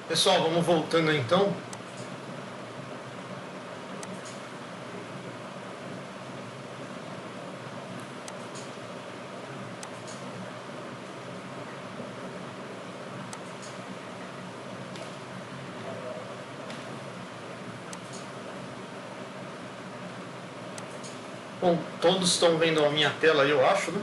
Pessoal, vamos voltando aí, então. Bom, todos estão vendo a minha tela aí, eu acho, né?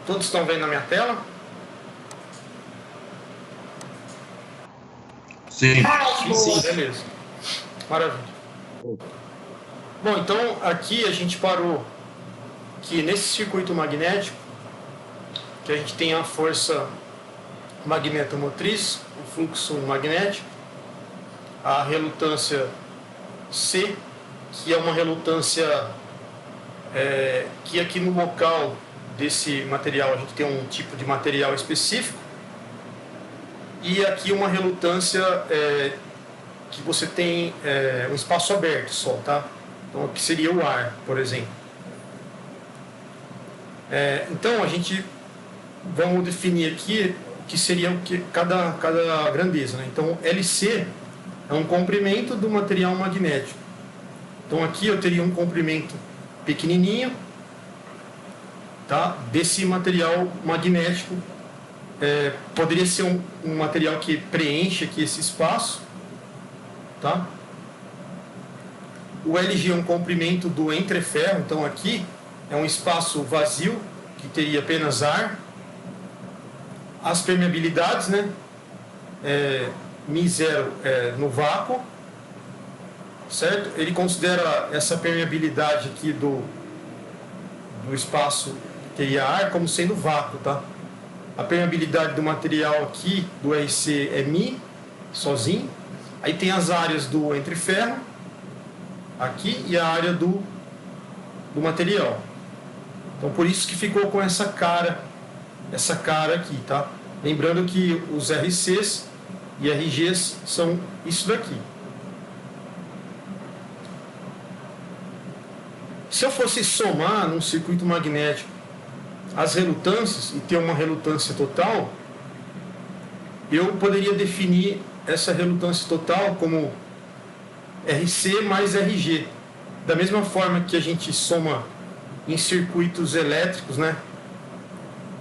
Todos estão vendo a minha tela? Sim. Sim, beleza. Maravilha. Bom, então aqui a gente parou que nesse circuito magnético, que a gente tem a força magnetomotriz, o fluxo magnético, a relutância C, que é uma relutância que aqui no local desse material a gente tem um tipo de material específico, e aqui uma relutância que você tem um espaço aberto só, tá? Então aqui seria o ar, por exemplo. Então a gente vamos definir aqui o que seria o que cada grandeza, né? Então LC é um comprimento do material magnético. Então aqui eu teria um comprimento pequenininho, tá? Desse material magnético. Poderia ser um material que preenche aqui esse espaço, tá? O LG é um comprimento do entreferro, então aqui é um espaço vazio que teria apenas ar. As permeabilidades, né? μ0 no vácuo, certo? Ele considera essa permeabilidade aqui do espaço que teria ar como sendo vácuo, tá? A permeabilidade do material aqui, do RC, é μ, sozinho. Aí tem as áreas do entreferro, aqui, e a área do material. Então, por isso que ficou com essa cara aqui, tá? Lembrando que os RCs e RGs são isso daqui. Se eu fosse somar num circuito magnético as relutâncias e ter uma relutância total, eu poderia definir essa relutância total como RC mais RG. Da mesma forma que a gente soma em circuitos elétricos, né,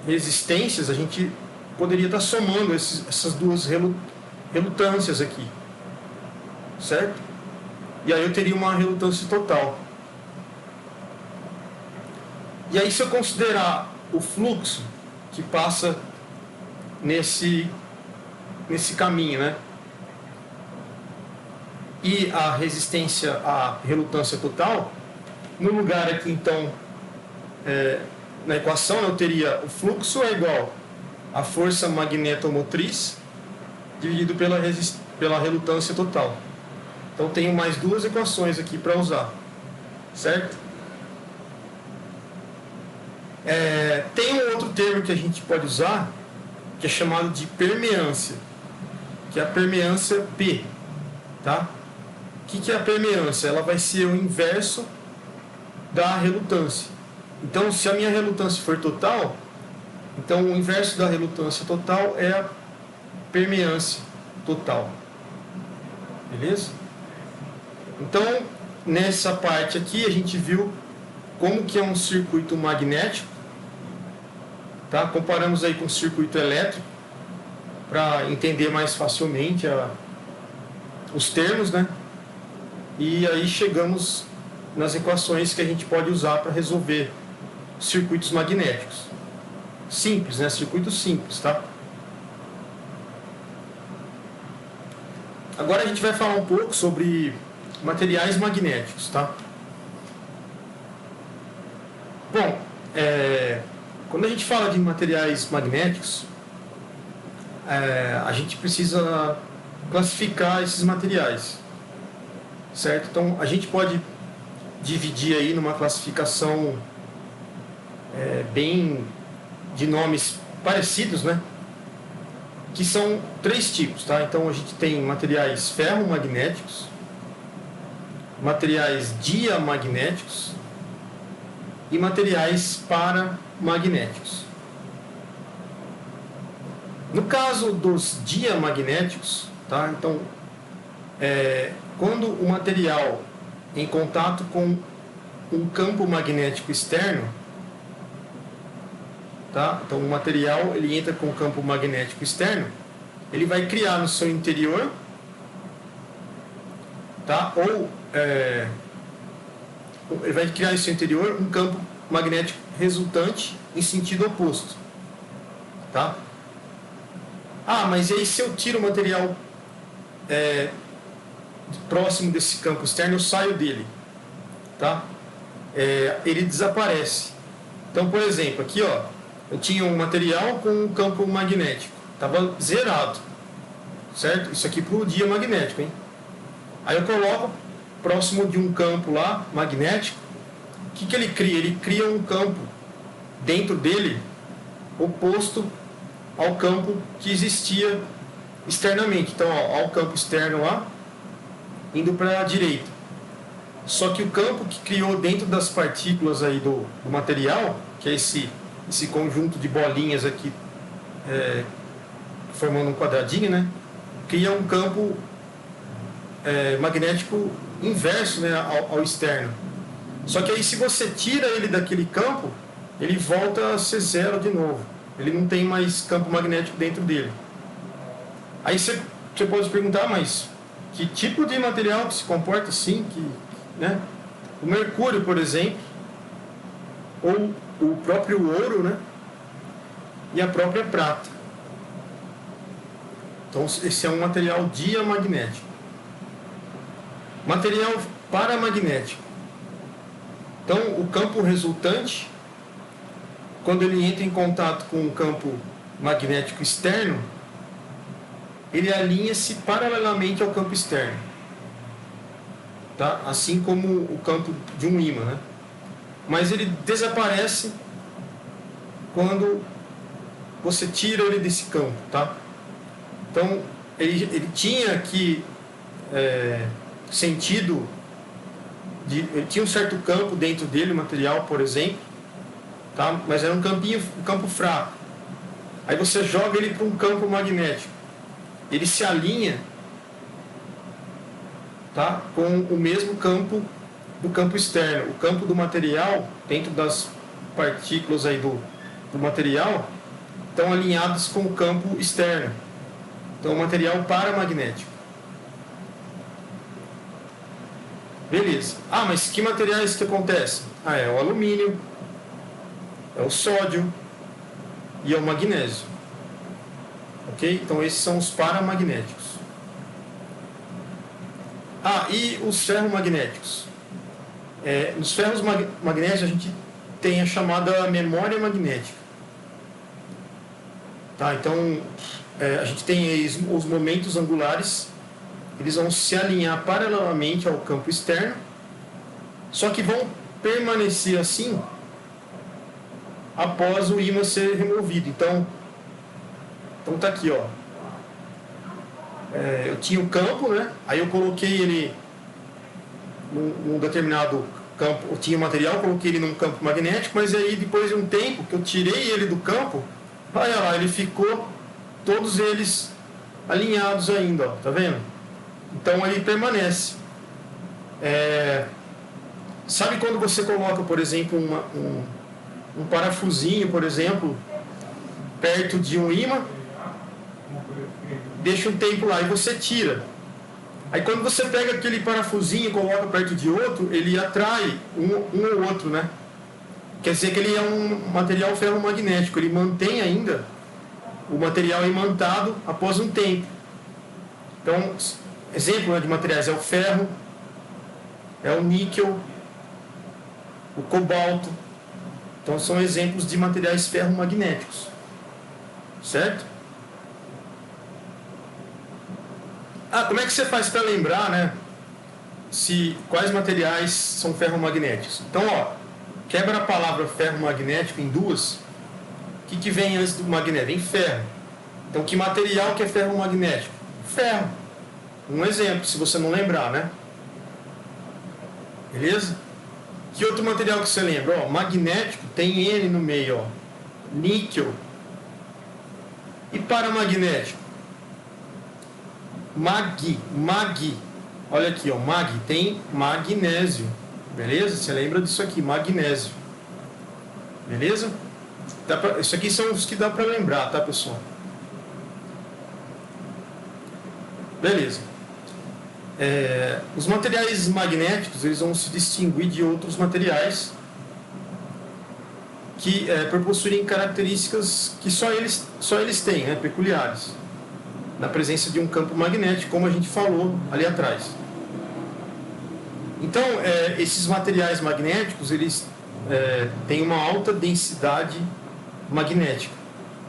resistências, a gente poderia estar somando essas duas relutâncias aqui, certo? E aí eu teria uma relutância total. E aí, se eu considerar o fluxo que passa nesse caminho, né, e a resistência, a relutância total, no lugar aqui, então, na equação, eu teria o fluxo é igual a força magnetomotriz dividido pela relutância total. Então, tenho mais duas equações aqui para usar, certo? Tem um outro termo que a gente pode usar, que é chamado de permeância, que é a permeância P, tá? O que é a permeância? Ela vai ser o inverso da relutância. Então, se a minha relutância for total, então o inverso da relutância total é a permeância total. Beleza? Então, nessa parte aqui, a gente viu como que é um circuito magnético, tá? Comparamos aí com o circuito elétrico, para entender mais facilmente os termos, né? E aí chegamos nas equações que a gente pode usar para resolver circuitos magnéticos. Simples, né? Circuitos simples, tá? Agora a gente vai falar um pouco sobre materiais magnéticos, tá? Bom, quando a gente fala de materiais magnéticos, a gente precisa classificar esses materiais, certo? Então, a gente pode dividir aí numa classificação bem de nomes parecidos, né? Que são 3 tipos, tá? Então a gente tem materiais ferromagnéticos, materiais diamagnéticos e materiais paramagnéticos. No caso dos diamagnéticos, tá? Então, quando o material em contato com um campo magnético externo, tá? Então o material ele entra com o campo magnético externo, ele vai criar no seu interior, tá? Ou ele vai criar no seu interior um campo magnético resultante em sentido oposto, tá? Ah, mas e aí se eu tiro o material próximo desse campo externo, eu saio dele, tá? Ele desaparece. Então, por exemplo, aqui, ó, eu tinha um material com um campo magnético, estava zerado, certo? Isso aqui para o dia magnético, hein? Aí eu coloco próximo de um campo lá magnético, o que ele cria? Ele cria um campo dentro dele oposto ao campo que existia externamente. Então, ó, o campo externo lá indo para a direita. Só que o campo que criou dentro das partículas aí do material, que é esse conjunto de bolinhas aqui formando um quadradinho, né? Cria um campo magnético inverso, né, ao externo. Só que aí se você tira ele daquele campo, ele volta a ser zero de novo. Ele não tem mais campo magnético dentro dele. Aí você pode perguntar, mas que tipo de material que se comporta assim? Né? O mercúrio, por exemplo, ou o próprio ouro, né? E a própria prata. Então esse é um material diamagnético. Material paramagnético. Então o campo resultante, quando ele entra em contato com o campo magnético externo, ele alinha-se paralelamente ao campo externo, tá? Assim como o campo de um ímã, né? Mas ele desaparece quando você tira ele desse campo, tá? Então ele tinha aqui sentido ele tinha um certo campo dentro dele, material, por exemplo, tá? Mas era um campo fraco. Aí você joga ele para um campo magnético, ele se alinha, tá? Com o mesmo campo do campo externo. O campo do material, dentro das partículas aí do material, estão alinhados com o campo externo. Então, o material paramagnético. Beleza. Ah, mas que materiais que acontecem? Ah, é o alumínio, é o sódio e é o magnésio. Ok? Então, esses são os paramagnéticos. Ah, e os ferromagnéticos? Nos ferros magnéticos a gente tem a chamada memória magnética. Tá? Então, a gente tem os momentos angulares, eles vão se alinhar paralelamente ao campo externo, só que vão permanecer assim após o ímã ser removido. Então tá aqui, ó. Eu tinha o campo, né? Aí eu coloquei ele num determinado campo, eu tinha o material, coloquei ele num campo magnético, mas aí depois de um tempo que eu tirei ele do campo, olha lá, ele ficou todos eles alinhados ainda, ó, tá vendo? Então ele permanece. Sabe quando você coloca, por exemplo, um parafusinho, por exemplo, perto de um ímã, deixa um tempo lá e você tira. Aí quando você pega aquele parafusinho e coloca perto de outro, ele atrai um ou outro, né? Quer dizer que ele é um material ferromagnético, ele mantém ainda o material imantado após um tempo. Então, exemplo, né, de materiais é o ferro, é o níquel, o cobalto. Então são exemplos de materiais ferromagnéticos. Certo? Como é que você faz para lembrar, né, quais materiais são ferromagnéticos? Então, ó, quebra a palavra ferro-magnético em duas, o que vem antes do magnético? Vem ferro. Então, que material que é ferro-magnético? Ferro. Um exemplo, se você não lembrar, né? Beleza? Que outro material que você lembra? Ó, magnético tem N no meio, ó. Níquel. E paramagnético? Mag. Olha aqui, ó, mag tem magnésio. Beleza? Você lembra disso aqui, magnésio. Beleza? Isso aqui são os que dá para lembrar, tá, pessoal? Beleza. Os materiais magnéticos, eles vão se distinguir de outros materiais que por possuírem características que só eles têm, né, peculiares, na presença de um campo magnético, como a gente falou ali atrás. Então, esses materiais magnéticos, eles têm uma alta densidade magnética.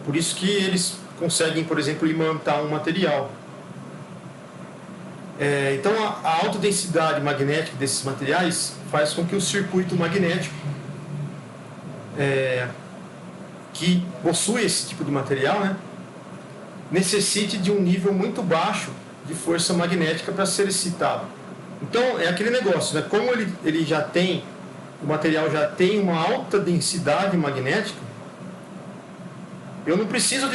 Por isso que eles conseguem, por exemplo, imantar um material. Então, a alta densidade magnética desses materiais faz com que o circuito magnético que possui esse tipo de material, né, necessite de um nível muito baixo de força magnética para ser excitado. Então, é aquele negócio, né? Como ele já tem, o material já tem uma alta densidade magnética, eu não preciso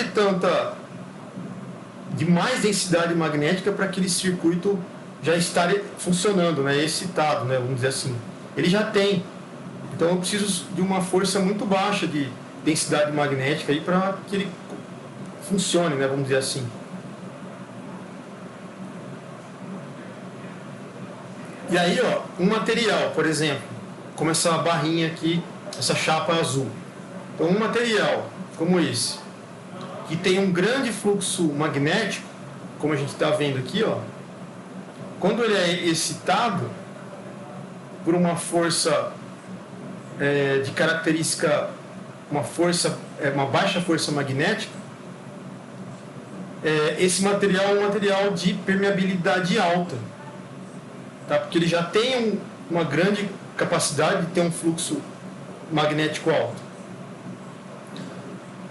de mais densidade magnética para aquele circuito já estar funcionando, né? Excitado, né? Vamos dizer assim. Ele já tem. Então, eu preciso de uma força muito baixa de densidade magnética para que ele funcione, né? Vamos dizer assim. E aí, ó, um material, por exemplo, como essa barrinha aqui, essa chapa azul. Então, um material como esse, que tem um grande fluxo magnético, como a gente está vendo aqui, ó, quando ele é excitado por uma força de característica, uma baixa força magnética, esse material é um material de permeabilidade alta. Tá? Porque ele já tem uma grande capacidade de ter um fluxo magnético alto.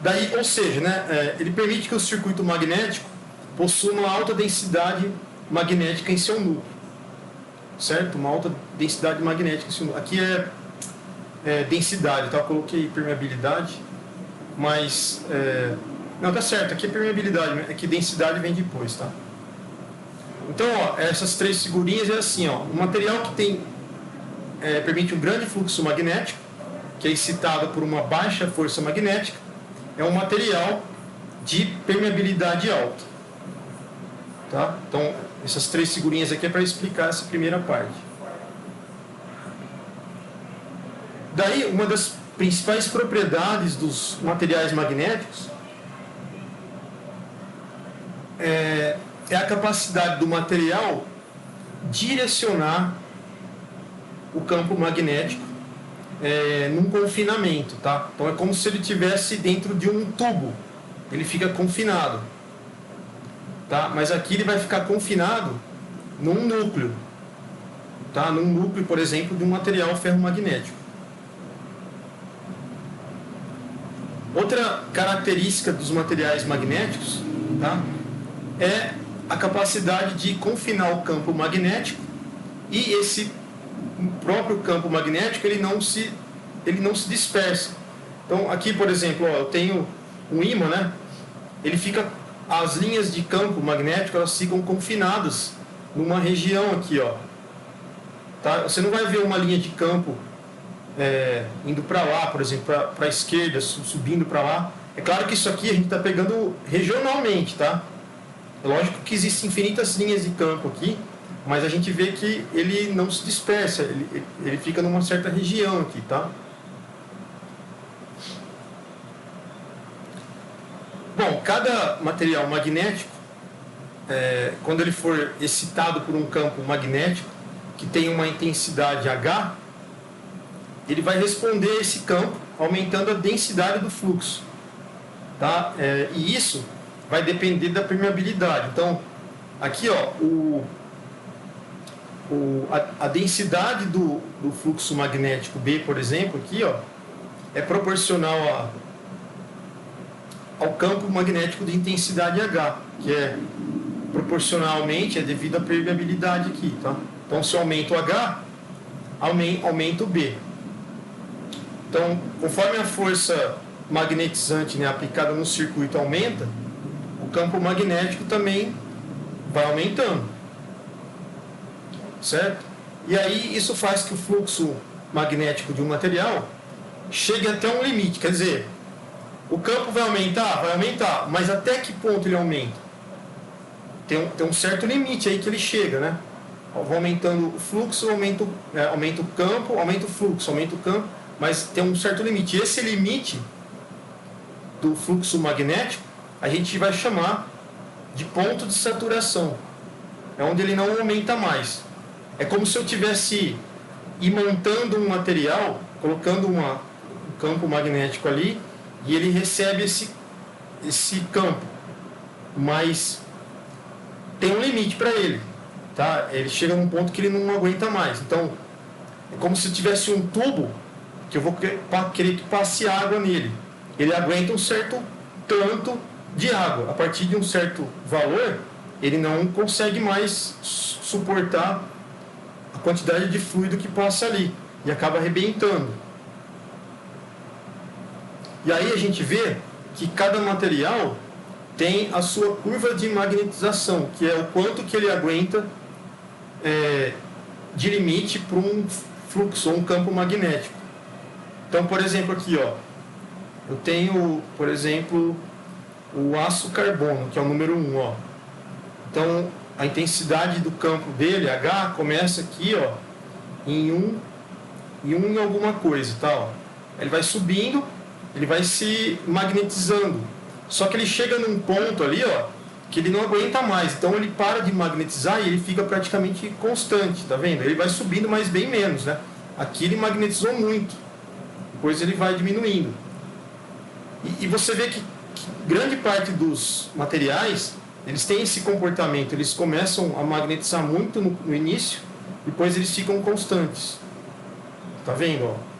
Daí, ou seja, né, ele permite que o circuito magnético possua uma alta densidade magnética em seu núcleo. Certo? Uma alta densidade magnética em seu núcleo. Aqui é densidade, tá? Eu coloquei permeabilidade, mas... não, tá certo, aqui é permeabilidade, é que densidade vem depois, tá? Então, ó, essas três figurinhas é assim, ó, um material que permite um grande fluxo magnético, que é excitado por uma baixa força magnética, é um material de permeabilidade alta. Tá? Então, essas três figurinhas aqui é para explicar essa primeira parte. Daí, uma das principais propriedades dos materiais magnéticos é a capacidade do material direcionar o campo magnético num confinamento, tá? Então é como se ele estivesse dentro de um tubo, ele fica confinado, tá? Mas aqui ele vai ficar confinado num núcleo, tá? Num núcleo, por exemplo, de um material ferromagnético. Outra característica dos materiais magnéticos, tá, é a capacidade de confinar o campo magnético, e esse próprio campo magnético ele não se dispersa. Então aqui, por exemplo, ó, eu tenho um ímã, né? As linhas de campo magnético elas ficam confinadas numa região aqui, ó. Tá? Você não vai ver uma linha de campo indo para lá, por exemplo, para a esquerda, subindo para lá. É claro que isso aqui a gente está pegando regionalmente, tá? É lógico que existem infinitas linhas de campo aqui, mas a gente vê que ele não se dispersa, ele fica numa certa região aqui, tá? Bom, cada material magnético, quando ele for excitado por um campo magnético que tem uma intensidade H, ele vai responder a esse campo aumentando a densidade do fluxo, tá? E isso vai depender da permeabilidade. Então, aqui, ó, o a densidade do fluxo magnético B, por exemplo, aqui, ó, é proporcional ao campo magnético de intensidade H, que é proporcionalmente devido à permeabilidade aqui, tá? Então, se eu aumento o H, aumenta o B. Então, conforme a força magnetizante, né, aplicada no circuito aumenta, o campo magnético também vai aumentando, certo? E aí isso faz que o fluxo magnético de um material chegue até um limite, quer dizer, o campo vai aumentar, mas até que ponto ele aumenta? Tem um certo limite aí que ele chega, né? Vai aumentando o fluxo, aumenta o campo, aumenta o fluxo, aumenta o campo, mas tem um certo limite. Esse limite do fluxo magnético a gente vai chamar de ponto de saturação. É onde ele não aumenta mais. É como se eu tivesse imantando um material, colocando um campo magnético ali, e ele recebe esse campo, mas tem um limite para ele, tá? Ele chega num ponto que ele não aguenta mais. Então, é como se tivesse um tubo que eu vou querer que passe água nele. Ele aguenta um certo tanto de água. A partir de um certo valor, ele não consegue mais suportar a quantidade de fluido que passa ali e acaba arrebentando. E aí a gente vê que cada material tem a sua curva de magnetização, que é o quanto que ele aguenta de limite para um fluxo ou um campo magnético. Então, por exemplo, aqui, ó, eu tenho, por exemplo, o aço carbono, que é o número 1, ó. Então, a intensidade do campo dele, H, começa aqui, ó, em 1 em alguma coisa, tá, ó. Ele vai subindo, ele vai se magnetizando. Só que ele chega num ponto ali, ó, que ele não aguenta mais. Então ele para de magnetizar e ele fica praticamente constante, tá vendo? Ele vai subindo, mas bem menos, né? Aqui ele magnetizou muito. Depois ele vai diminuindo. E você vê que grande parte dos materiais, eles têm esse comportamento. Eles começam a magnetizar muito no início, depois eles ficam constantes. Tá vendo, ó?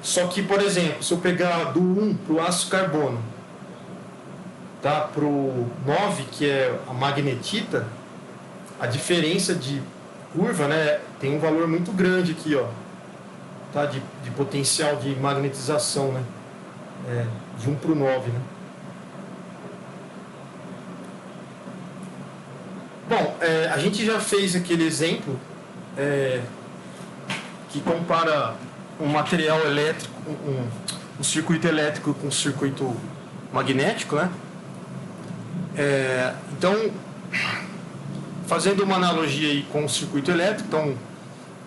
Só que, por exemplo, se eu pegar do 1 para o aço carbono, tá, para o 9, que é a magnetita, a diferença de curva, né, tem um valor muito grande aqui, ó, tá, de potencial de magnetização, né, de 1 para o 9. Né. Bom, a gente já fez aquele exemplo que compara um material elétrico, um circuito elétrico com um circuito magnético, né? Então, fazendo uma analogia aí com o circuito elétrico, então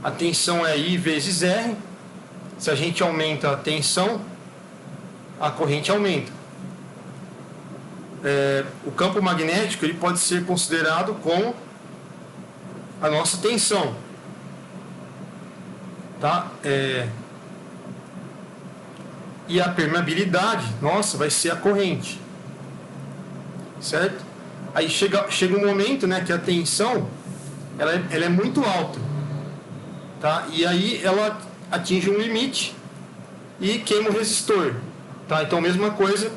a tensão é I vezes R. Se a gente aumenta a tensão, a corrente aumenta. O campo magnético ele pode ser considerado com a nossa tensão, tá? E a permeabilidade, nossa, vai ser a corrente, certo? Aí chega um momento, né, que a tensão ela é muito alta, tá? E aí ela atinge um limite e queima o resistor, tá? Então, mesma coisa,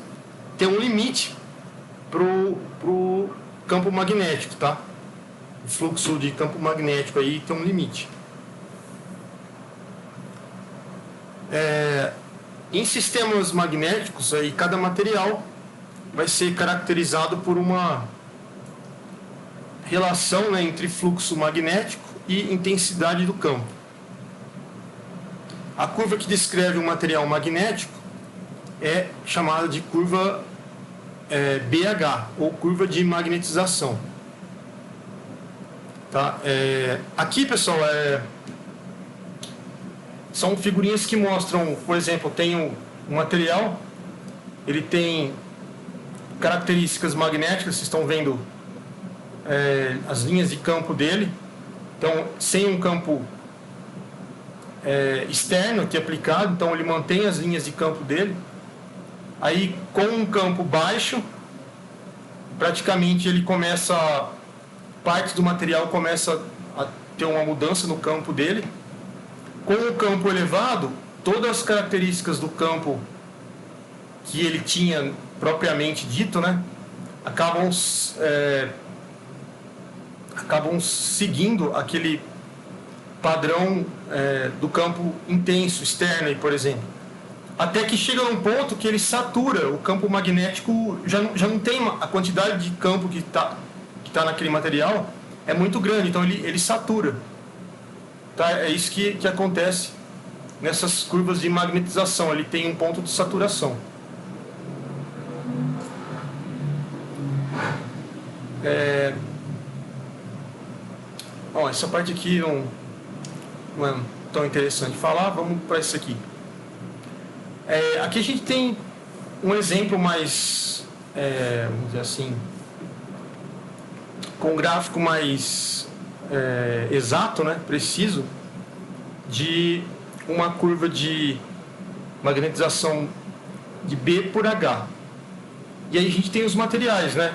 tem um limite pro campo magnético, tá? O fluxo de campo magnético aí tem um limite. Em sistemas magnéticos, aí, cada material vai ser caracterizado por uma relação, né, entre fluxo magnético e intensidade do campo. A curva que descreve um material magnético é chamada de curva BH, ou curva de magnetização. Tá? Aqui, pessoal, são figurinhas que mostram, por exemplo, tem um material, ele tem características magnéticas, vocês estão vendo as linhas de campo dele. Então, sem um campo externo aqui aplicado, então ele mantém as linhas de campo dele. Aí, com um campo baixo, praticamente ele começa parte do material começa a ter uma mudança no campo dele. Com o campo elevado, todas as características do campo que ele tinha propriamente dito, né, acabam seguindo aquele padrão do campo intenso, externo, por exemplo. Até que chega num ponto que ele satura, o campo magnético já não tem a quantidade de campo que tá naquele material, é muito grande, então ele satura. Tá? É isso que acontece nessas curvas de magnetização, ele tem um ponto de saturação. Bom, essa parte aqui não é tão interessante falar, vamos para isso aqui. Aqui a gente tem um exemplo mais, vamos dizer assim, com um gráfico mais exato, né, preciso, de uma curva de magnetização de B por H. E aí a gente tem os materiais, né?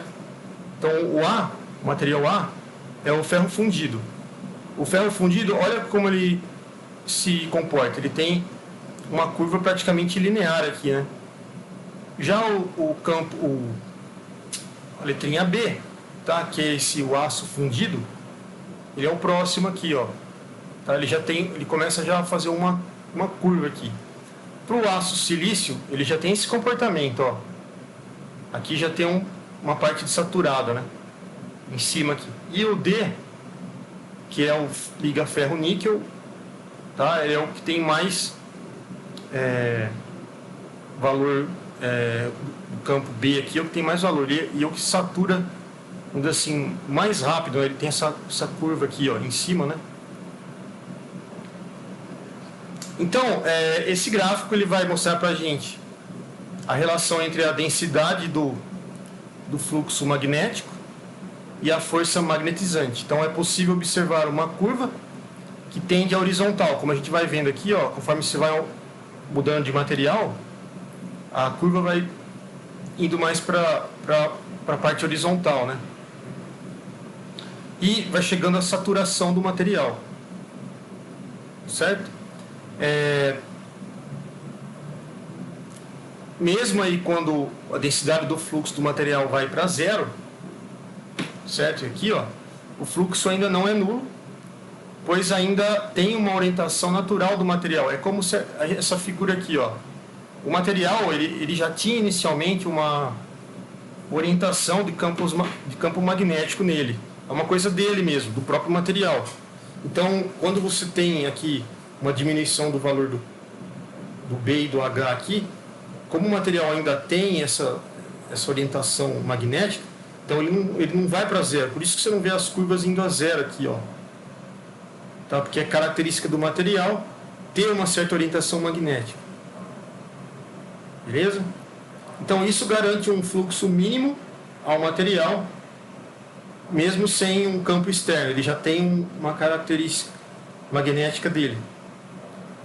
Então o material A é o ferro fundido. O ferro fundido, olha como ele se comporta. Ele tem uma curva praticamente linear aqui, né? Já a letrinha B, tá? Que é o aço fundido, ele é o próximo aqui, ó. Tá? Ele começa já a fazer uma curva aqui. Para o aço silício, ele já tem esse comportamento, ó. Aqui já tem uma parte de saturada, né? Em cima aqui. E o D, que é o liga ferro níquel, tá? Ele é o que tem mais valor, do campo B aqui é o que tem mais valor, e é o que satura, vamos dizer assim, mais rápido, né? Ele tem essa curva aqui, ó, em cima, né? Então, esse gráfico ele vai mostrar para a gente a relação entre a densidade do fluxo magnético e a força magnetizante. Então, é possível observar uma curva que tende à horizontal, como a gente vai vendo aqui, ó, conforme você vai mudando de material, a curva vai indo mais para a parte horizontal, né? E vai chegando à saturação do material, certo? Mesmo aí quando a densidade do fluxo do material vai para zero, certo? Aqui, ó, o fluxo ainda não é nulo, pois ainda tem uma orientação natural do material. É como se essa figura aqui, ó, o material ele já tinha inicialmente uma orientação de campo magnético nele. É uma coisa dele mesmo, do próprio material. Então, quando você tem aqui uma diminuição do valor do B e do H aqui, como o material ainda tem essa orientação magnética, então ele não vai para zero. Por isso que você não vê as curvas indo a zero aqui, ó. Tá? Porque é característica do material ter uma certa orientação magnética. Beleza? Então isso garante um fluxo mínimo ao material, mesmo sem um campo externo. Ele já tem uma característica magnética dele.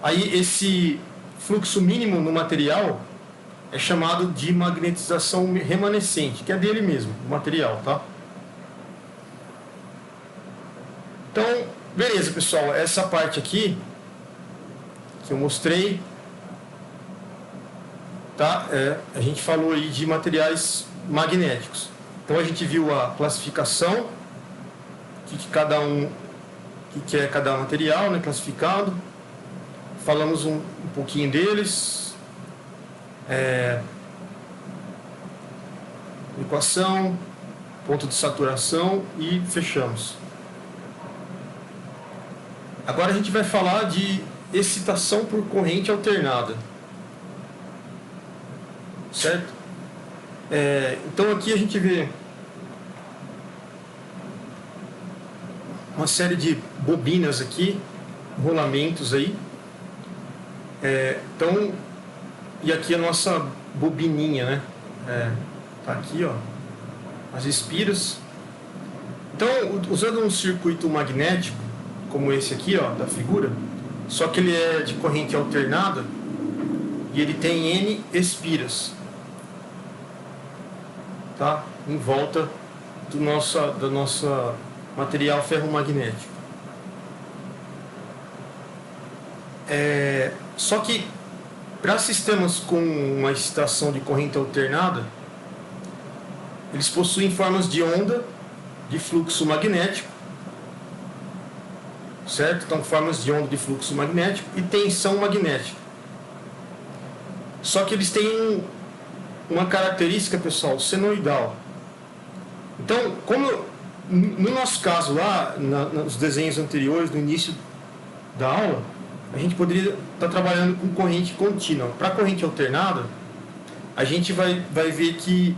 Aí esse fluxo mínimo no material é chamado de magnetização remanescente, que é dele mesmo, o material, tá? Então, beleza, pessoal, essa parte aqui que eu mostrei, tá? A gente falou aí de materiais magnéticos. Então a gente viu a classificação, o que é cada material, né, classificado. Falamos um pouquinho deles. Equação, ponto de saturação e fechamos. Agora a gente vai falar de excitação por corrente alternada. Certo? Então aqui a gente vê uma série de bobinas aqui, rolamentos aí. Então, e aqui a nossa bobininha, né? Tá aqui, ó, as espiras. Então, usando um circuito magnético, como esse aqui, ó, da figura, só que ele é de corrente alternada e ele tem N espiras, tá? Em volta da nossa material ferromagnético. Só que para sistemas com uma excitação de corrente alternada, eles possuem formas de onda de fluxo magnético, certo? Então, formas de onda de fluxo magnético e tensão magnética. Só que eles têm uma característica, pessoal, senoidal. Então, como no nosso caso lá, nos desenhos anteriores, no início da aula, a gente poderia estar trabalhando com corrente contínua. Para corrente alternada, a gente vai ver que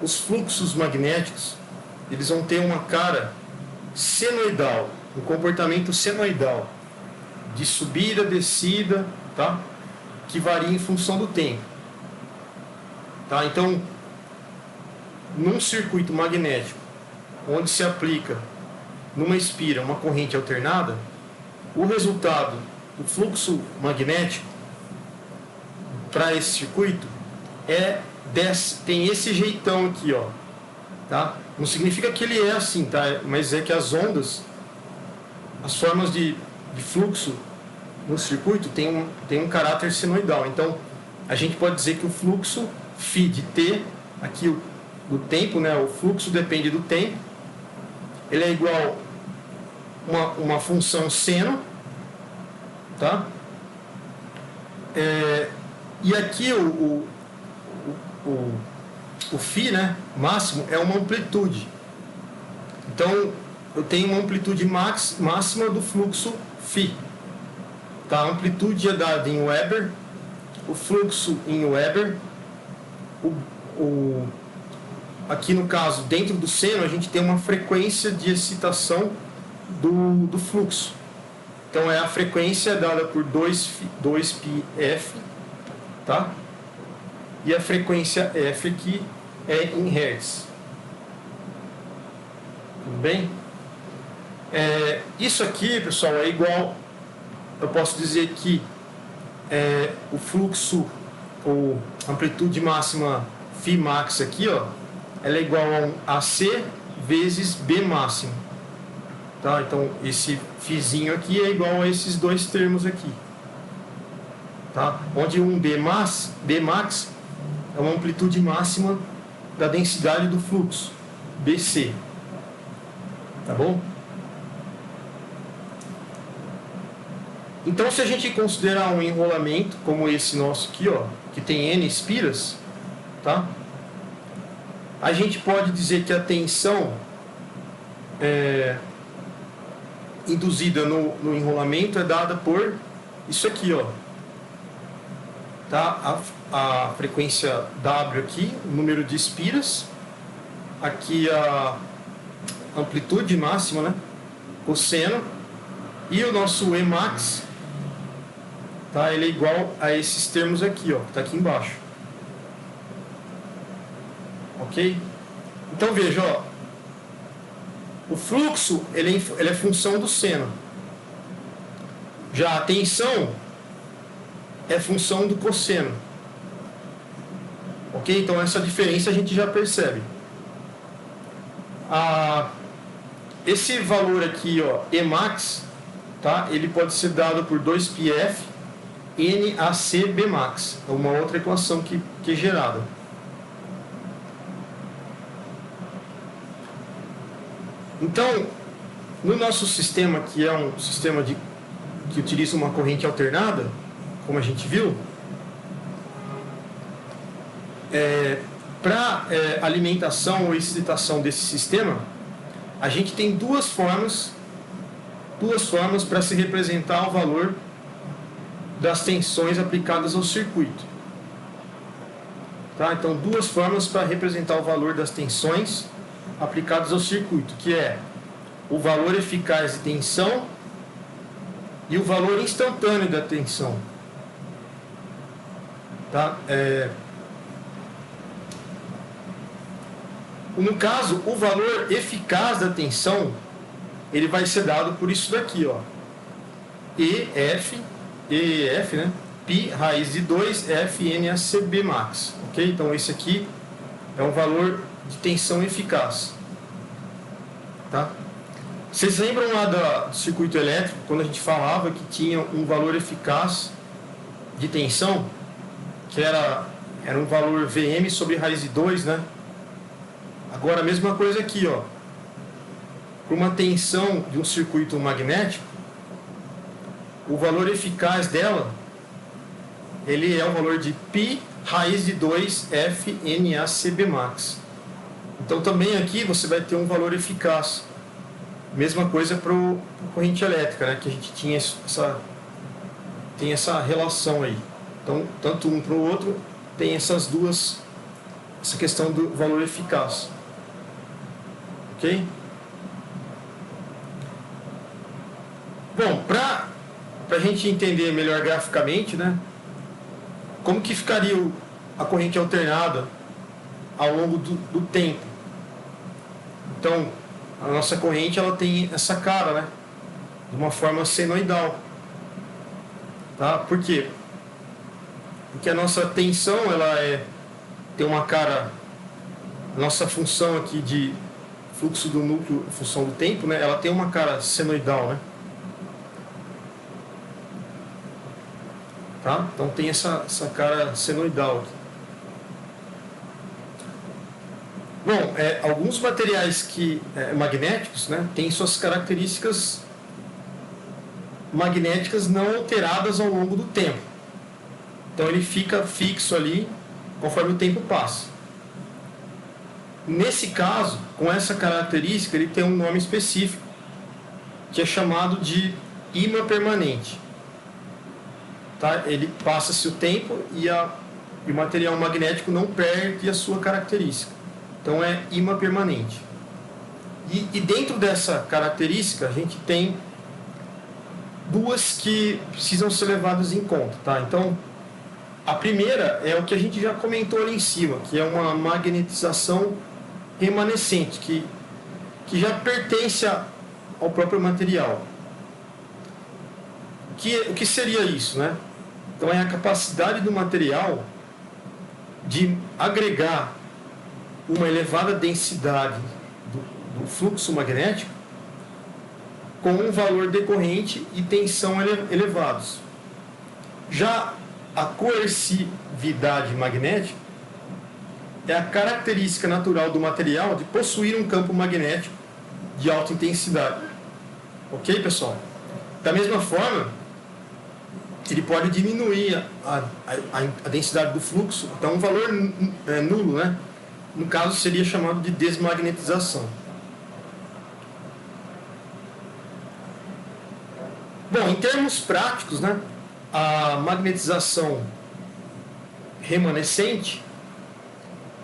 os fluxos magnéticos, eles vão ter uma cara senoidal, um comportamento senoidal, de subida, descida, tá? Que varia em função do tempo. Tá? Então, num circuito magnético, onde se aplica numa espira uma corrente alternada, o resultado do fluxo magnético para esse circuito tem esse jeitão aqui, ó, tá? Não significa que ele é assim, tá? Mas é que as ondas, as formas de fluxo no circuito tem um caráter senoidal. Então, a gente pode dizer que o fluxo φ de t, aqui do tempo, né? O fluxo depende do tempo, ele é igual uma função seno, tá? E aqui o φ, né, máximo, é uma amplitude. Então, eu tenho uma amplitude máxima do fluxo φ. Tá? A amplitude é dada em Weber, o fluxo em Weber. Aqui no caso, dentro do seno, a gente tem uma frequência de excitação do fluxo. Então, é a frequência dada por 2πf, tá? E a frequência f aqui é em Hz. Tudo bem? Isso aqui, pessoal, é igual, eu posso dizer que o fluxo, ou amplitude máxima Φmax aqui, ó, ela é igual a um AC vezes B máximo. Tá? Então, esse Φzinho aqui é igual a esses dois termos aqui. Tá? Onde um Bmax é uma amplitude máxima da densidade do fluxo, BC. Tá bom? Então, se a gente considerar um enrolamento como esse nosso aqui, ó, que tem N espiras, tá? A gente pode dizer que a tensão induzida no enrolamento é dada por isso aqui, ó. Tá? A frequência W aqui, o número de espiras, aqui a amplitude máxima, né? Cosseno, e o nosso Emax, tá? Ele é igual a esses termos aqui, ó, que está aqui embaixo. Ok? Então veja, ó, o fluxo ele é função do seno. Já a tensão é função do cosseno. Ok? Então essa diferença a gente já percebe. Esse valor aqui, ó, Emax, tá? Ele pode ser dado por 2πf NAC Bmax. É uma outra equação que é gerada. Então, no nosso sistema, que é um sistema que utiliza uma corrente alternada, como a gente viu, para alimentação ou excitação desse sistema, a gente tem duas formas para se representar o valor das tensões aplicadas ao circuito. Tá? Então, duas formas para representar o valor das tensões aplicadas ao circuito, que é o valor eficaz de tensão e o valor instantâneo da tensão. Tá? No caso, o valor eficaz da tensão, ele vai ser dado por isso daqui, ó. EF, né? Pi raiz de 2 FNACB max. Ok? Então, esse aqui é um valor de tensão eficaz. Tá? Vocês lembram lá do circuito elétrico, quando a gente falava que tinha um valor eficaz de tensão, que era um valor Vm sobre raiz de 2, né? Agora a mesma coisa aqui, ó. Para uma tensão de um circuito magnético, o valor eficaz dela, ele é o valor de π raiz de 2 FNACB max. Então também aqui você vai ter um valor eficaz. Mesma coisa para a corrente elétrica, né? Que a gente tinha tem essa relação aí. Então, tanto um para o outro tem essa questão do valor eficaz. Ok? Bom, para a gente entender melhor graficamente, né? Como que ficaria a corrente alternada ao longo do tempo? Então, a nossa corrente ela tem essa cara, né? De uma forma senoidal. Tá? Por quê? Porque a nossa tensão ela tem uma cara, a nossa função aqui de fluxo do núcleo, função do tempo, né? Ela tem uma cara senoidal, né? Tá? Então tem essa cara senoidal aqui. Bom, alguns materiais magnéticos, né, têm suas características magnéticas não alteradas ao longo do tempo. Então ele fica fixo ali conforme o tempo passa. Nesse caso, com essa característica, ele tem um nome específico, que é chamado de ímã permanente. Tá? Ele passa-se o tempo e o material magnético não perde a sua característica. Então é ímã permanente. E dentro dessa característica a gente tem duas que precisam ser levadas em conta. Tá? Então a primeira é o que a gente já comentou ali em cima, que é uma magnetização remanescente, que já pertence ao próprio material. O que seria isso, né? Então é a capacidade do material de agregar uma elevada densidade do fluxo magnético com um valor decorrente e tensão elevados. Já a coercividade magnética é a característica natural do material de possuir um campo magnético de alta intensidade. Ok, pessoal? Da mesma forma, ele pode diminuir a densidade do fluxo, então um valor nulo, né? No caso, seria chamado de desmagnetização. Bom, em termos práticos, né, a magnetização remanescente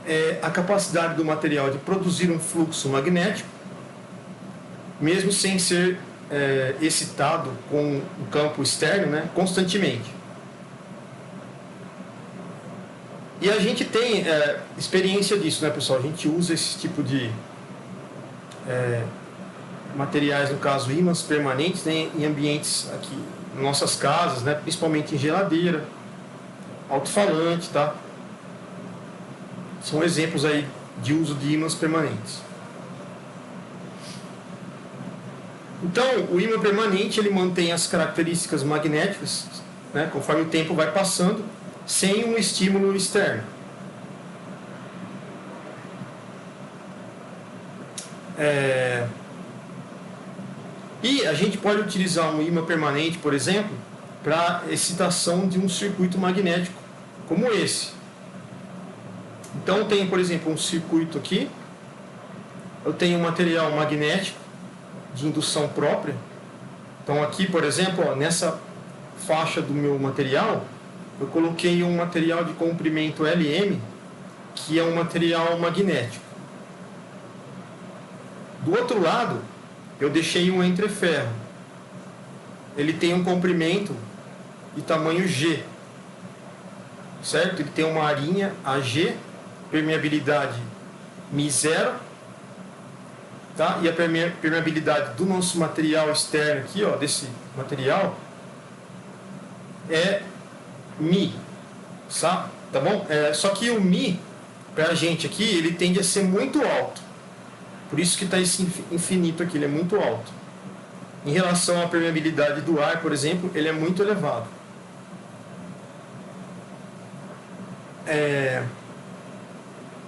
é a capacidade do material de produzir um fluxo magnético, mesmo sem ser excitado com o campo externo, né, constantemente. E a gente tem experiência disso, né, pessoal? A gente usa esse tipo de materiais, no caso ímãs permanentes, né, em ambientes aqui, em nossas casas, né, principalmente em geladeira, alto-falante, tá? São exemplos aí de uso de ímãs permanentes. Então, o ímã permanente ele mantém as características magnéticas, né, conforme o tempo vai passando, sem um estímulo externo. E a gente pode utilizar um ímã permanente, por exemplo, para excitação de um circuito magnético como esse. Então, tem, por exemplo, um circuito aqui. Eu tenho um material magnético de indução própria. Então, aqui, por exemplo, ó, nessa faixa do meu material, eu coloquei um material de comprimento LM, que é um material magnético. Do outro lado, eu deixei um entreferro. Ele tem um comprimento de tamanho G, certo? Ele tem uma arinha AG, permeabilidade μ0, tá? E a permeabilidade do nosso material externo aqui, ó, desse material, é μ, tá bom? Só que o μ, para a gente aqui, ele tende a ser muito alto. Por isso que está esse infinito aqui, ele é muito alto. em relação à permeabilidade do ar, por exemplo, ele é muito elevado.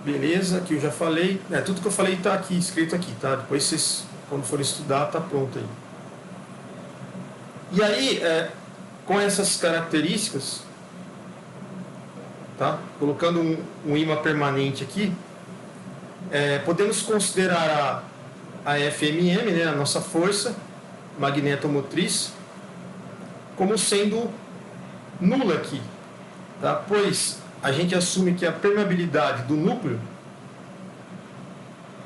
Beleza, aqui eu já falei. Tudo que eu falei está aqui, escrito aqui, tá? Depois vocês, quando forem estudar, tá pronto aí. E aí, com essas características, tá? Colocando um ímã permanente aqui, podemos considerar a FMM, né, a nossa força magnetomotriz, como sendo nula aqui, tá? Pois a gente assume que a permeabilidade do núcleo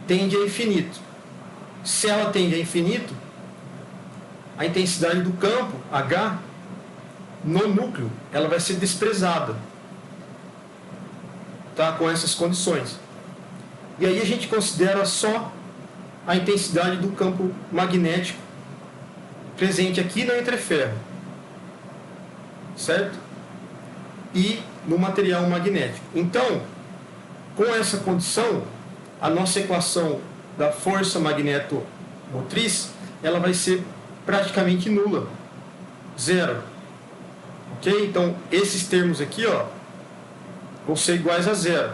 tende a infinito. Se ela tende a infinito, a intensidade do campo, H, no núcleo, ela vai ser desprezada, tá? Com essas condições. E aí a gente considera só a intensidade do campo magnético presente aqui no entreferro, certo? E no material magnético. Então, com essa condição, a nossa equação da força magnetomotriz, ela vai ser praticamente nula, zero. Ok? Então, esses termos aqui, ó, vão ser iguais a zero.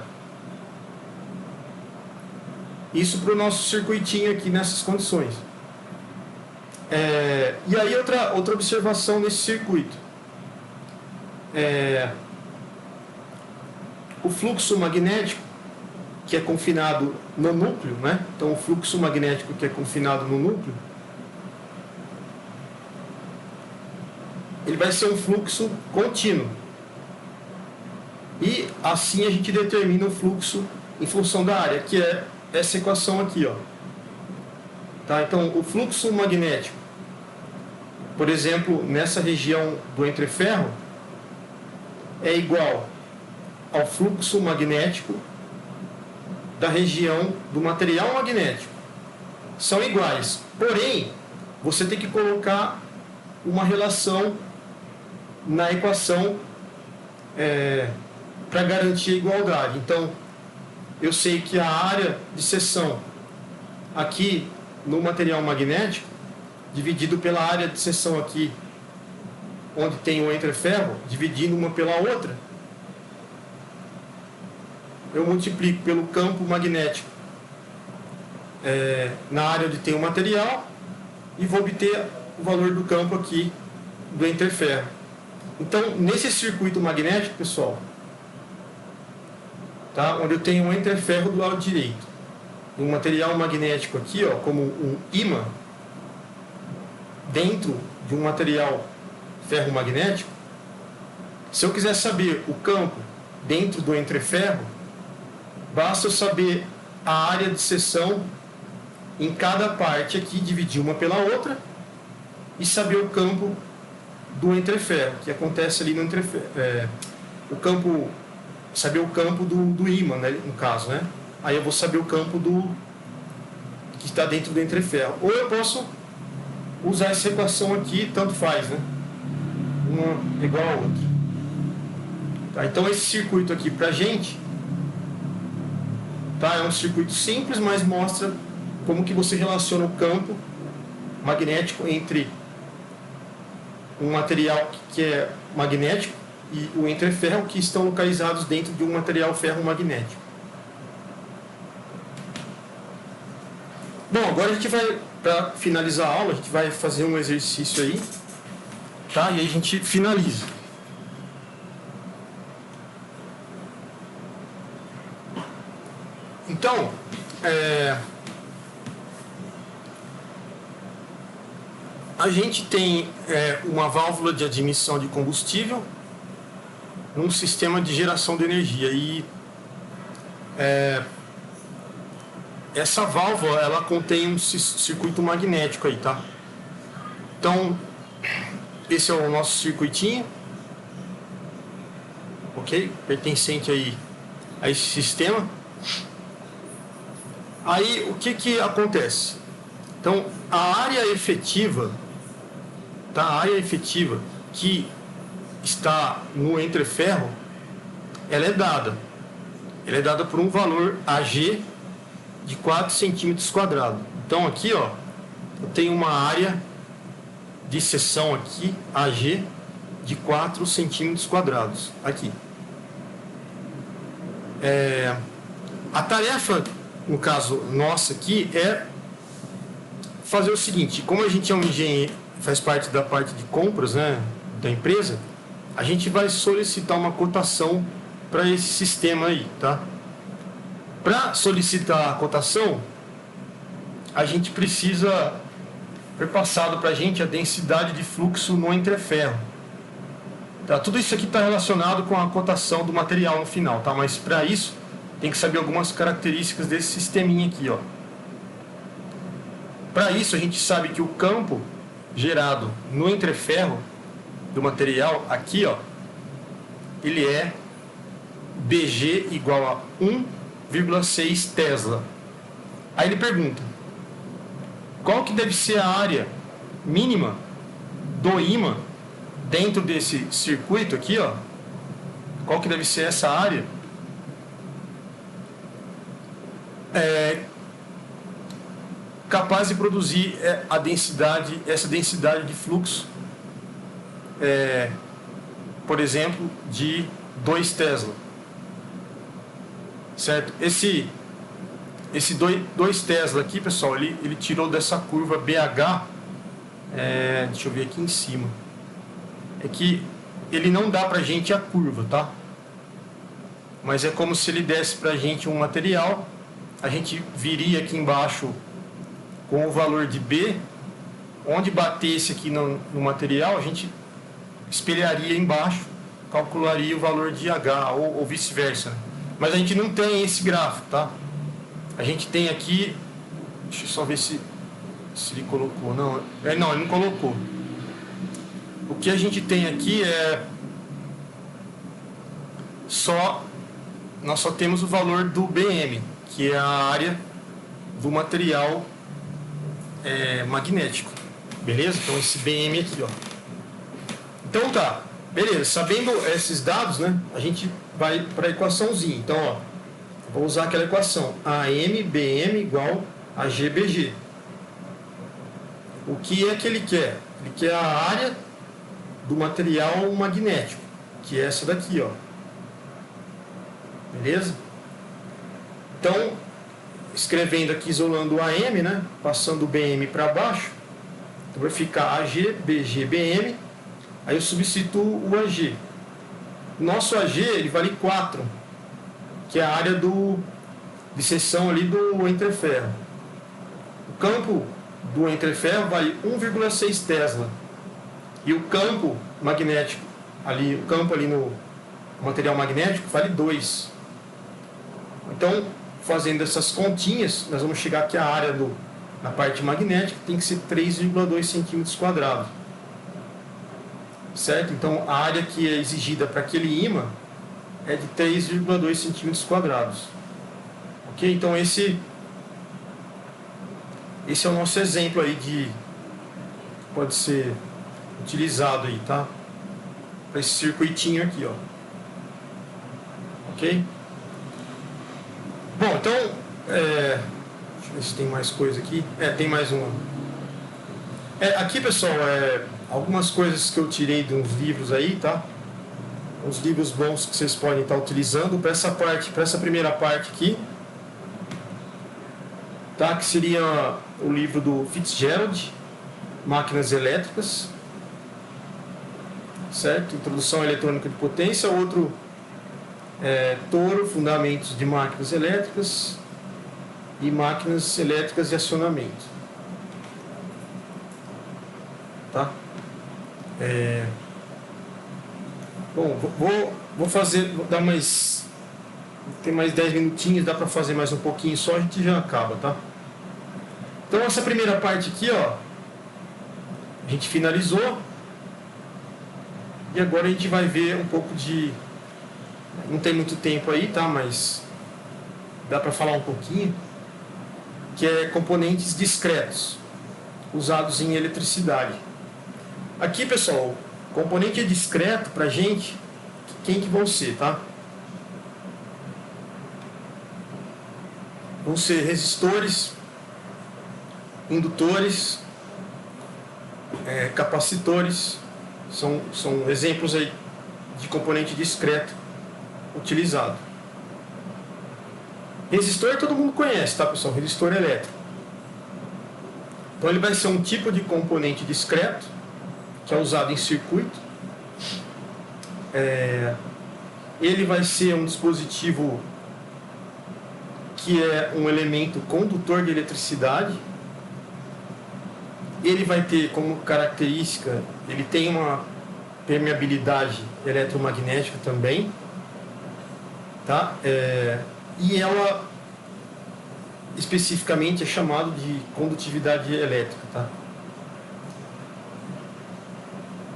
Isso para o nosso circuitinho aqui nessas condições. E aí outra observação nesse circuito. O fluxo magnético que é confinado no núcleo, né? Então o fluxo magnético que é confinado no núcleo, ele vai ser um fluxo contínuo. E assim a gente determina o fluxo em função da área, que é essa equação aqui, ó. Tá? Então, o fluxo magnético, por exemplo, nessa região do entreferro, é igual ao fluxo magnético da região do material magnético. São iguais. Porém, você tem que colocar uma relação na equação para garantir a igualdade. Então, eu sei que a área de seção aqui no material magnético, dividido pela área de seção aqui, onde tem o entreferro, dividindo uma pela outra, eu multiplico pelo campo magnético na área onde tem o material e vou obter o valor do campo aqui do entreferro. Então, nesse circuito magnético, pessoal, tá, onde eu tenho um entreferro do lado direito, um material magnético aqui, ó, como um ímã, dentro de um material ferromagnético, se eu quiser saber o campo dentro do entreferro, basta eu saber a área de seção em cada parte aqui, dividir uma pela outra, e saber o campo do entreferro, que acontece ali no entreferro. Saber o campo do ímã, né, no caso, né? Aí eu vou saber o campo que está dentro do entreferro. Ou eu posso usar essa equação aqui, tanto faz, né? Uma igual a outra. Tá, então esse circuito aqui pra gente, tá, é um circuito simples, mas mostra como que você relaciona o campo magnético entre um material que é magnético e o entreferro, que estão localizados dentro de um material ferromagnético. Bom, agora a gente vai, para finalizar a aula, a gente vai fazer um exercício aí, tá? E aí a gente finaliza. Então, a gente tem uma válvula de admissão de combustível num sistema de geração de energia, e essa válvula, ela contém um circuito magnético aí, tá? Então, esse é o nosso circuitinho, ok? Pertencente aí a esse sistema. Aí, o que acontece? Então, a área efetiva, tá? A área efetiva que está no entreferro, ela é dada. Ela é dada por um valor AG de 4 centímetros quadrados. Então, aqui, ó, eu tenho uma área de seção aqui, AG, de 4 centímetros quadrados. Aqui. A tarefa, no caso nossa aqui, é fazer o seguinte: como a gente é um engenheiro, faz parte da parte de compras, né, da empresa, a gente vai solicitar uma cotação para esse sistema aí, tá? Para solicitar a cotação, a gente precisa ter passado para a gente a densidade de fluxo no entreferro. Tá? Tudo isso aqui está relacionado com a cotação do material no final, tá? Mas para isso tem que saber algumas características desse sisteminha aqui, ó. Para isso a gente sabe que o campo gerado no entreferro do material aqui, ó, ele é BG igual a 1,6 Tesla. Aí ele pergunta: qual que deve ser a área mínima do ímã dentro desse circuito aqui, ó? Qual que deve ser essa área? Capaz de produzir essa densidade de fluxo, por exemplo, de 2 Tesla. Certo? Esse 2 Tesla aqui, pessoal, ele tirou dessa curva BH, deixa eu ver aqui em cima. É que ele não dá pra gente a curva, tá? Mas é como se ele desse pra gente um material, a gente viria aqui embaixo com o valor de B, onde batesse aqui no material, a gente espelharia embaixo, calcularia o valor de H, ou vice-versa. Mas a gente não tem esse gráfico, tá? A gente tem aqui, deixa eu só ver se ele colocou. Não, ele não colocou. O que a gente tem aqui nós só temos o valor do BM, que é a área do material magnético. Beleza? Então esse BM aqui, ó. Então tá, beleza. Sabendo esses dados, né, a gente vai para a equaçãozinha. Então, ó, vou usar aquela equação: AMBM igual a GBG. O que é que ele quer? Ele quer a área do material magnético, que é essa daqui, ó. Beleza? Então, escrevendo aqui, isolando o AM, né, passando o BM para baixo, então vai ficar AG, BG, BM. Aí eu substituo o AG. O nosso AG, ele vale 4, que é a área de seção ali do entreferro. O campo do entreferro vale 1,6 Tesla. E o campo magnético, o campo ali no material magnético, vale 2. Então, fazendo essas continhas, nós vamos chegar que a área na parte magnética tem que ser 3,2 centímetros quadrados. Certo? Então, a área que é exigida para aquele ímã é de 3,2 centímetros quadrados. Ok? Então, esse é o nosso exemplo aí pode ser utilizado aí, tá? Para esse circuitinho aqui, ó. Ok? Bom, então, deixa eu ver se tem mais coisa aqui. Tem mais uma. Aqui, pessoal, algumas coisas que eu tirei de uns livros aí, tá? Uns livros bons que vocês podem estar utilizando para essa primeira parte aqui, tá? Que seria o livro do Fitzgerald, Máquinas Elétricas, certo? Introdução à Eletrônica de Potência. Outro Toro, Fundamentos de Máquinas Elétricas e Máquinas Elétricas de Acionamento, tá? Bom, vou dar mais, tem mais 10 minutinhos, dá para fazer mais um pouquinho só, a gente já acaba, tá? Então essa primeira parte aqui, ó, a gente finalizou, e agora a gente vai ver um pouco não tem muito tempo aí, tá? Mas dá para falar um pouquinho, que é componentes discretos usados em eletricidade. Aqui, pessoal, componente discreto pra gente, quem que vão ser, tá? Vão ser resistores, indutores, capacitores, são exemplos aí de componente discreto utilizado. Resistor todo mundo conhece, tá, pessoal? Resistor elétrico. Então ele vai ser um tipo de componente discreto que é usado em circuito. Ele vai ser um dispositivo que é um elemento condutor de eletricidade. Ele vai ter como característica, ele tem uma permeabilidade eletromagnética também, tá? E ela especificamente é chamado de condutividade elétrica, tá?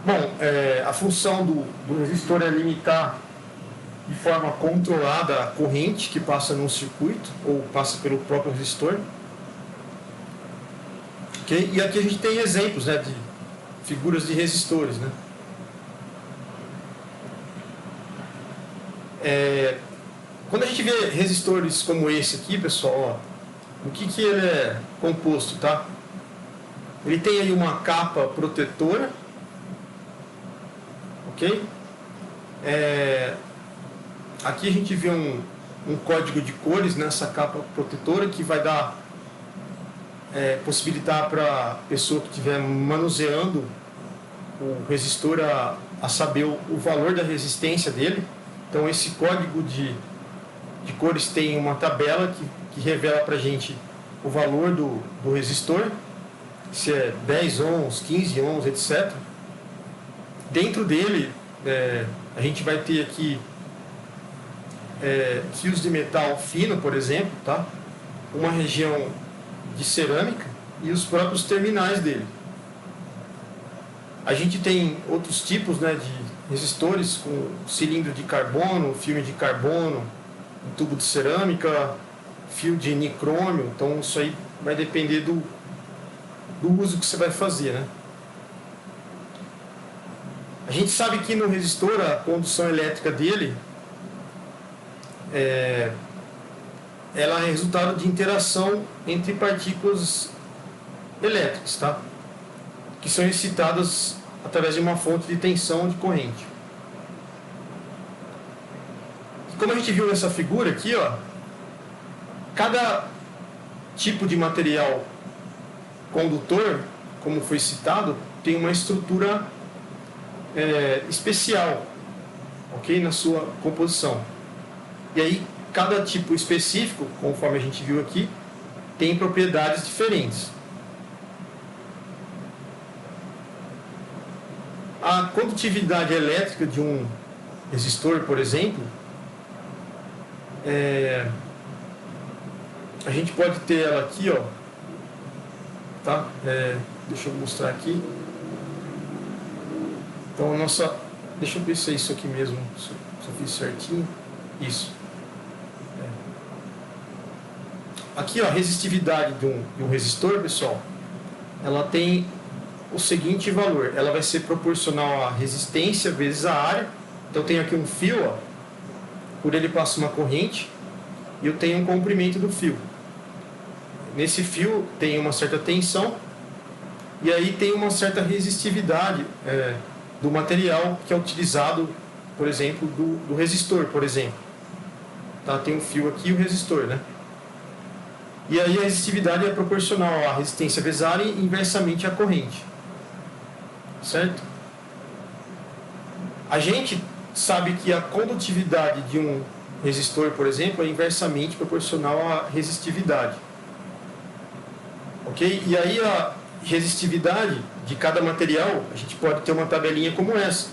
Bom, a função do resistor é limitar de forma controlada a corrente que passa num circuito ou passa pelo próprio resistor. Okay? E aqui a gente tem exemplos, né, de figuras de resistores, né? Quando a gente vê resistores como esse aqui, pessoal, ó, o que ele é composto, tá? Ele tem aí uma capa protetora, ok? Aqui a gente vê um código de cores nessa capa protetora que vai dar possibilitar para a pessoa que estiver manuseando o resistor a saber o valor da resistência dele. Então esse código de cores tem uma tabela que revela para a gente o valor do resistor, se é 10 ohms, 15 ohms, etc. Dentro dele a gente vai ter aqui fios de metal fino, por exemplo, tá? Uma região de cerâmica e os próprios terminais dele. A gente tem outros tipos, né, de resistores com cilindro de carbono, filme de carbono, um tubo de cerâmica, fio de nicrômio. Então isso aí vai depender do uso que você vai fazer, né? A gente sabe que no resistor a condução elétrica dele ela é resultado de interação entre partículas elétricas, tá? Que são excitadas através de uma fonte de tensão ou de corrente. E como a gente viu nessa figura aqui, ó, cada tipo de material condutor, como foi citado, tem uma estrutura especial, ok, na sua composição. E aí cada tipo específico, conforme a gente viu aqui, tem propriedades diferentes. A condutividade elétrica de um resistor, por exemplo, a gente pode ter ela aqui, ó, tá? Deixa eu mostrar aqui. Então a nossa, deixa eu ver se é isso aqui mesmo, se eu fiz certinho. Isso. Aqui, ó, a resistividade de um resistor, pessoal, ela tem o seguinte valor: ela vai ser proporcional à resistência vezes a área. Então eu tenho aqui um fio, ó, por ele passa uma corrente e eu tenho um comprimento do fio. Nesse fio tem uma certa tensão e aí tem uma certa resistividade do material que é utilizado, por exemplo, do resistor, por exemplo. Tá? Tem um fio aqui e o resistor, né? E aí a resistividade é proporcional à resistência vezes a área e inversamente à corrente. Certo? A gente sabe que a condutividade de um resistor, por exemplo, é inversamente proporcional à resistividade. Ok? E aí a resistividade de cada material, a gente pode ter uma tabelinha como essa.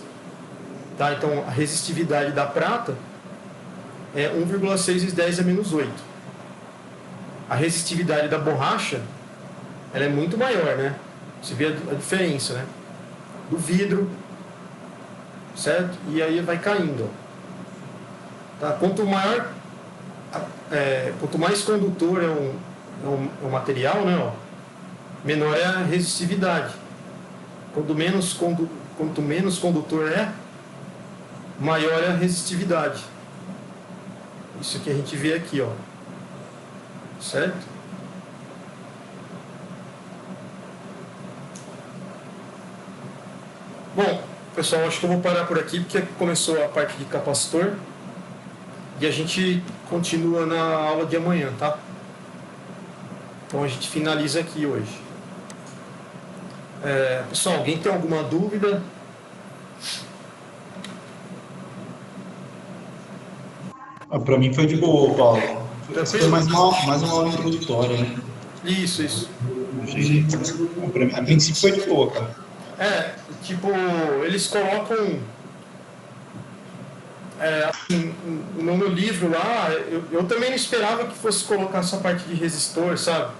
Tá? Então a resistividade da prata é 1,6 vezes 10 a menos 8. A resistividade da borracha, ela é muito maior, né? Você vê a diferença, né? Do vidro, certo? E aí vai caindo. Tá? Quanto mais condutor é um material, né? Ó, menor é a resistividade. Quanto menos condutor maior é a resistividade. Isso que a gente vê aqui, ó. Certo? Bom, pessoal, acho que eu vou parar por aqui porque começou a parte de capacitor e a gente continua na aula de amanhã, tá? Então a gente finaliza aqui hoje. Pessoal, alguém tem alguma dúvida? Para mim foi de boa, Paulo. Isso foi Tranquilo? mais uma aula introdutória, né? Isso. A princípio foi de boa, cara. Tipo, eles colocam assim, no meu livro lá, eu também não esperava que fosse colocar essa parte de resistor, sabe?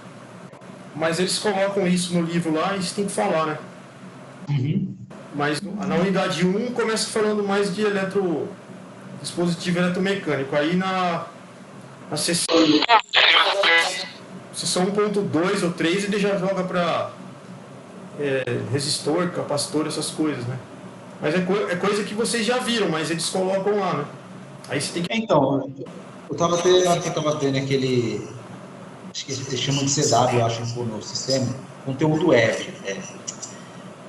Mas eles colocam isso no livro lá e isso tem que falar, né? Uhum. Mas na unidade 1 começa falando mais de dispositivo eletromecânico. Aí na seção 1.2 ou 3 ele já joga para resistor, capacitor, essas coisas, né? Mas é coisa que vocês já viram, mas eles colocam lá, né? Aí você tem que... Então, eu tava tendo, na hora que eu tava tendo aquele, acho que eles chamam de CW, eu acho, no sistema, conteúdo web.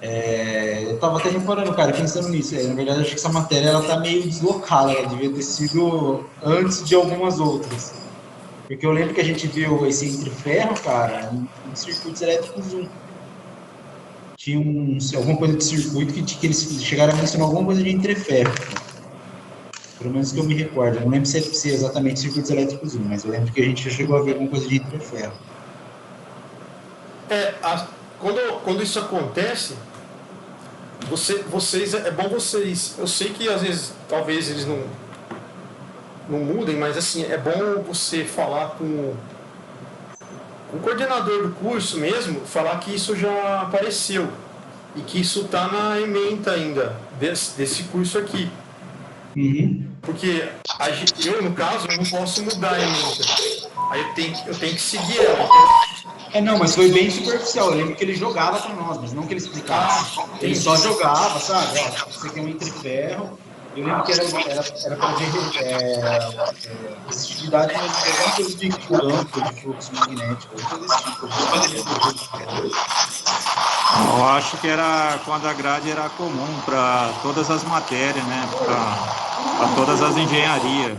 Eu tava até reparando, cara, pensando nisso. Na verdade, acho que essa matéria ela tá meio deslocada, ela devia ter sido antes de algumas outras. Porque eu lembro que a gente viu esse entre ferro, cara, em circuitos elétricos 1. Tinha alguma coisa de circuito que eles chegaram a mencionar alguma coisa de entreferro. Pelo menos que eu me recordo. Eu não lembro se é exatamente circuitos elétricos 1, mas eu lembro que a gente já chegou a ver alguma coisa de entreferro. Quando isso acontece, vocês, é bom vocês... Eu sei que às vezes, talvez eles não mudem, mas assim, é bom você falar com o coordenador do curso mesmo, falar que isso já apareceu e que isso está na ementa ainda desse curso aqui. Uhum. Porque eu, no caso, eu não posso mudar a ementa. Aí eu tenho que seguir ela. Então... Não, mas foi bem superficial. Eu lembro que ele jogava para nós, mas não que ele explicasse. Ele só jogava, sabe? Ó, você quer um entreferro. Eu lembro que era para ver resistividade, mas alguma coisa de curância, de fluxo magnético, alguma coisa desse tipo. Eu acho que era quando a grade era comum para todas as matérias, né? Para todas as engenharias.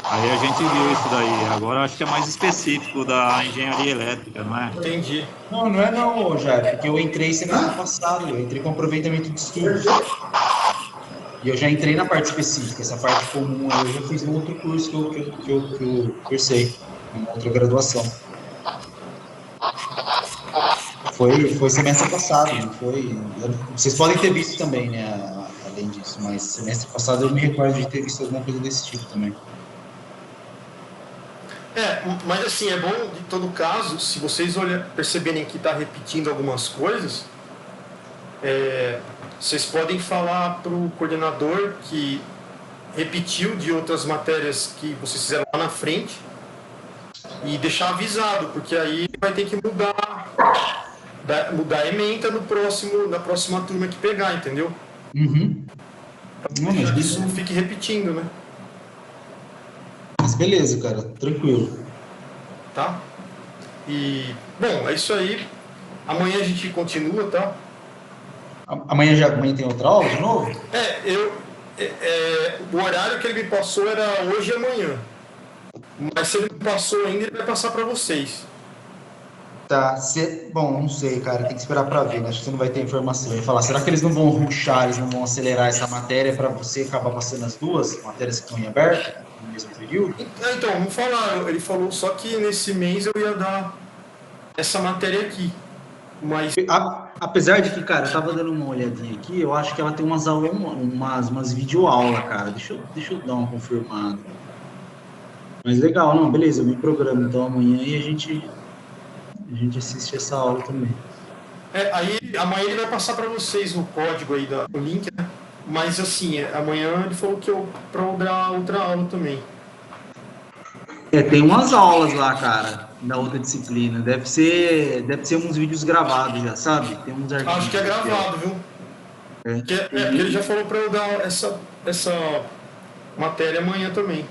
Aí a gente viu isso daí. Agora acho que é mais específico da engenharia elétrica, não é? Entendi. Não é não, Jair, porque eu entrei semestre passado, eu entrei com aproveitamento de estudos. E eu já entrei na parte específica, essa parte comum eu já fiz um outro curso que eu cursei, uma outra graduação. Foi semestre passado, não foi... Vocês podem ter visto também, né, além disso, mas semestre passado eu me recordo de ter visto alguma coisa desse tipo também. Mas assim, é bom, de todo caso, se vocês perceberem que está repetindo algumas coisas, vocês podem falar para o coordenador que repetiu de outras matérias que vocês fizeram lá na frente e deixar avisado, porque aí vai ter que mudar a ementa na próxima turma que pegar, entendeu? Uhum. Não, mas isso não fique repetindo, né? Mas beleza, cara, tranquilo. Tá? E, bom, é isso aí. Amanhã a gente continua, tá? Amanhã tem outra aula de novo? O horário que ele me passou era hoje e amanhã. Mas se ele não passou ainda, ele vai passar para vocês. Tá, bom, não sei, cara, tem que esperar para ver, né? Acho que você não vai ter informação. Eu ia falar, será que eles não vão rushar, eles não vão acelerar essa matéria para você acabar passando as duas matérias que estão em aberto no mesmo período? Então, não falaram. Ele falou só que nesse mês eu ia dar essa matéria aqui. Mas... Apesar de que, cara, eu tava dando uma olhadinha aqui, eu acho que ela tem umas aulas, umas videoaulas, cara. Deixa eu dar uma confirmada. Mas legal, não, beleza, eu me programo então amanhã e a gente assiste essa aula também. Aí amanhã ele vai passar para vocês o código aí, o link, né? Mas assim, amanhã ele falou que para dar outra aula também. Tem umas aulas lá, cara, da outra disciplina. Deve ser uns vídeos gravados já, sabe? Tem uns arquivos. Acho que é gravado, viu? Porque ele já falou para eu dar essa matéria amanhã também.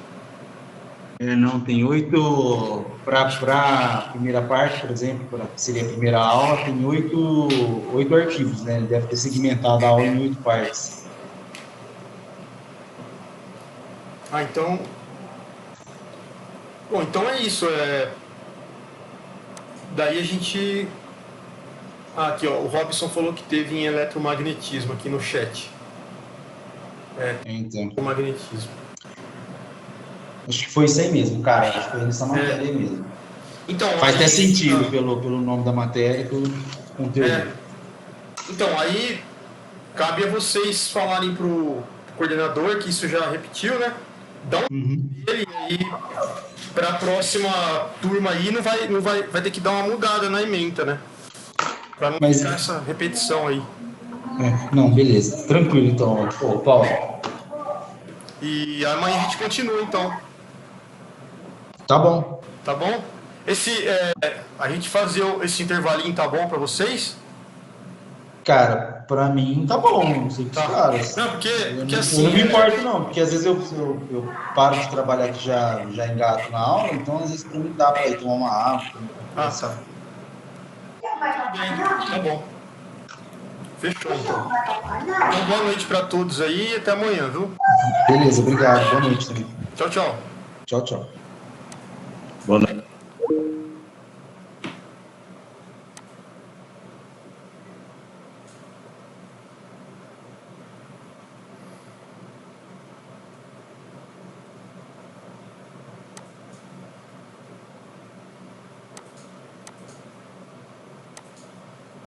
Não, tem 8 para a primeira parte, por exemplo, que seria a primeira aula, tem 8 arquivos, né? Ele deve ter segmentado a aula em 8 partes. Ah, então... Bom, então é isso. Daí a gente... aqui, ó, o Robson falou que teve em eletromagnetismo aqui no chat. Então, O magnetismo. acho que foi isso aí mesmo, cara. Acho que foi nessa matéria aí mesmo. Então, Faz aí, até sentido pelo nome da matéria e pelo conteúdo. Então, aí cabe a vocês falarem pro coordenador, que isso já repetiu, né? Dá um dele aí para a próxima turma aí vai ter que dar uma mudada na ementa, né? Para não ficar essa repetição aí. Não, beleza. Tranquilo, então. Pô, Paulo. E amanhã a gente continua, então. Tá bom. Tá bom? A gente fazer esse intervalinho tá bom para vocês? Cara, pra mim tá bom, não sei pros caras. Não, porque eu assim... não me importo não, porque às vezes eu paro de trabalhar que já engato na aula, então às vezes pra mim dá pra ir tomar uma água. Ah, tá. Tudo bem, tá bom. Fechou, então. Então, boa noite para todos aí e até amanhã, viu? Beleza, obrigado. Boa noite também. Tchau, tchau. Tchau, tchau. Boa noite.